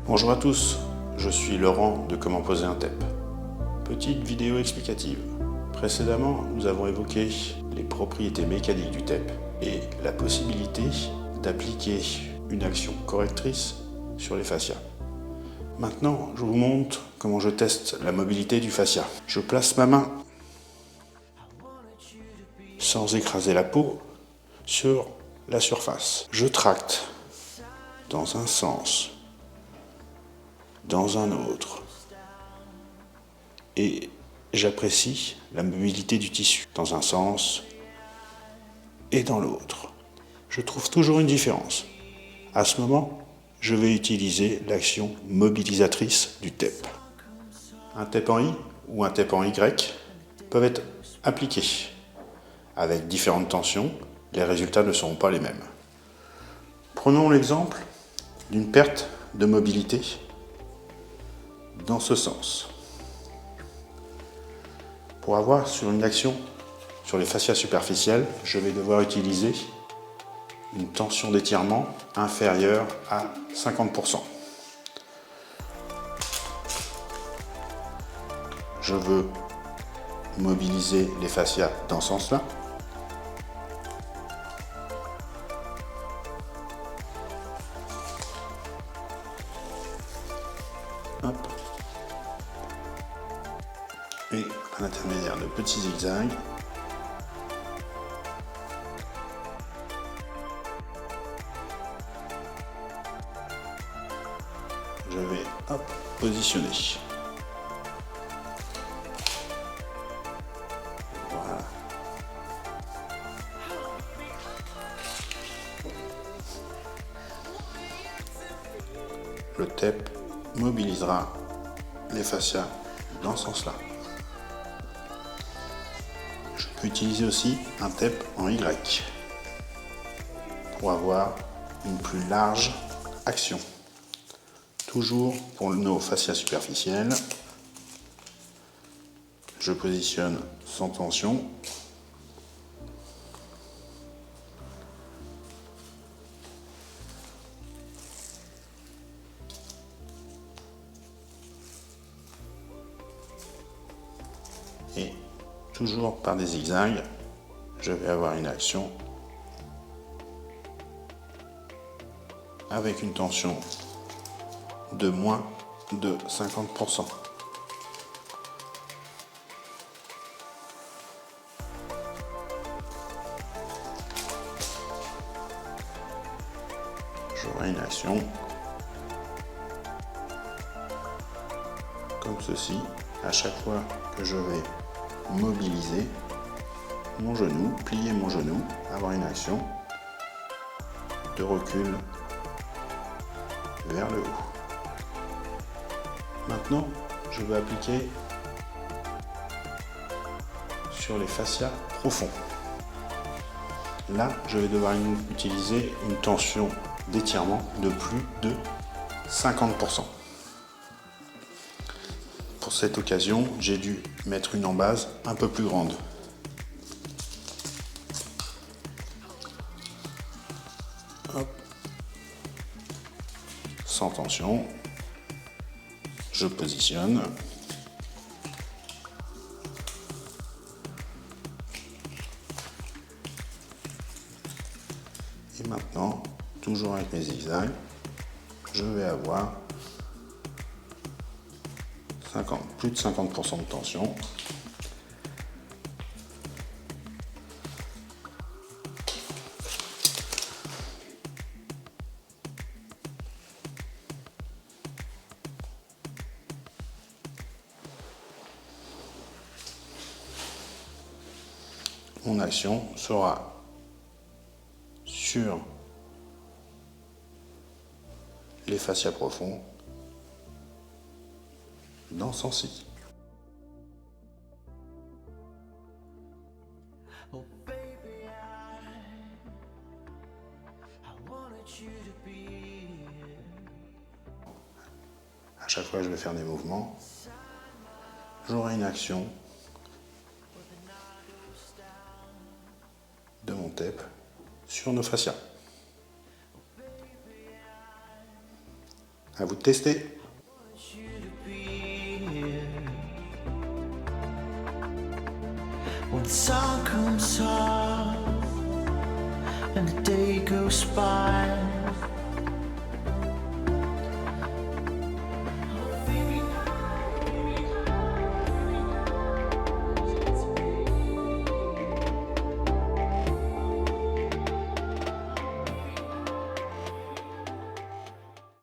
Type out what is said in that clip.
Bonjour à tous, je suis Laurent de Comment poser un TEP. Petite vidéo explicative. Précédemment, nous avons évoqué les propriétés mécaniques du TEP et la possibilité d'appliquer une action correctrice sur les fascias. Maintenant, je vous montre comment je teste la mobilité du fascia. Je place ma main sans écraser la peau sur la surface. Je tracte dans un sens, dans un autre, et j'apprécie la mobilité du tissu dans un sens et dans l'autre. Je trouve toujours une différence. À ce moment, je vais utiliser l'action mobilisatrice du TEP. Un TEP en I ou un TEP en Y peuvent être appliqués. Avec différentes tensions, les résultats ne seront pas les mêmes. Prenons l'exemple d'une perte de mobilité dans ce sens. Pour avoir sur une action sur les fascias superficielles, je vais devoir utiliser une tension d'étirement inférieure à 50%. Je veux mobiliser les fascias dans ce sens-là. Hop. Et à l'intermédiaire de petits zigzags, je vais positionner. Voilà. Le TEP mobilisera les fascias dans ce sens-là. Je peux utiliser aussi un TEP en Y pour avoir une plus large action. Toujours pour nos fascias superficielles, je positionne sans tension. Et toujours par des zigzags, je vais avoir une action avec une tension de moins de 50%. J'aurai une action comme ceci à chaque fois que je vais mobiliser mon genou, plier mon genou, avoir une action de recul vers le haut. Maintenant, je vais appliquer sur les fascias profonds. Là, je vais devoir utiliser une tension d'étirement de plus de 50%. Pour cette occasion, j'ai dû mettre une embase un peu plus grande. Hop. Sans tension, je positionne. Et maintenant, toujours avec mes zigzags, je vais avoir plus de 50% de tension. Mon action sera sur les fascias profonds dans ce sens-ci. À chaque fois que je vais faire des mouvements, j'aurai une action de mon TEP sur nos fascias. À vous de tester. When the sun comes up and the day goes by,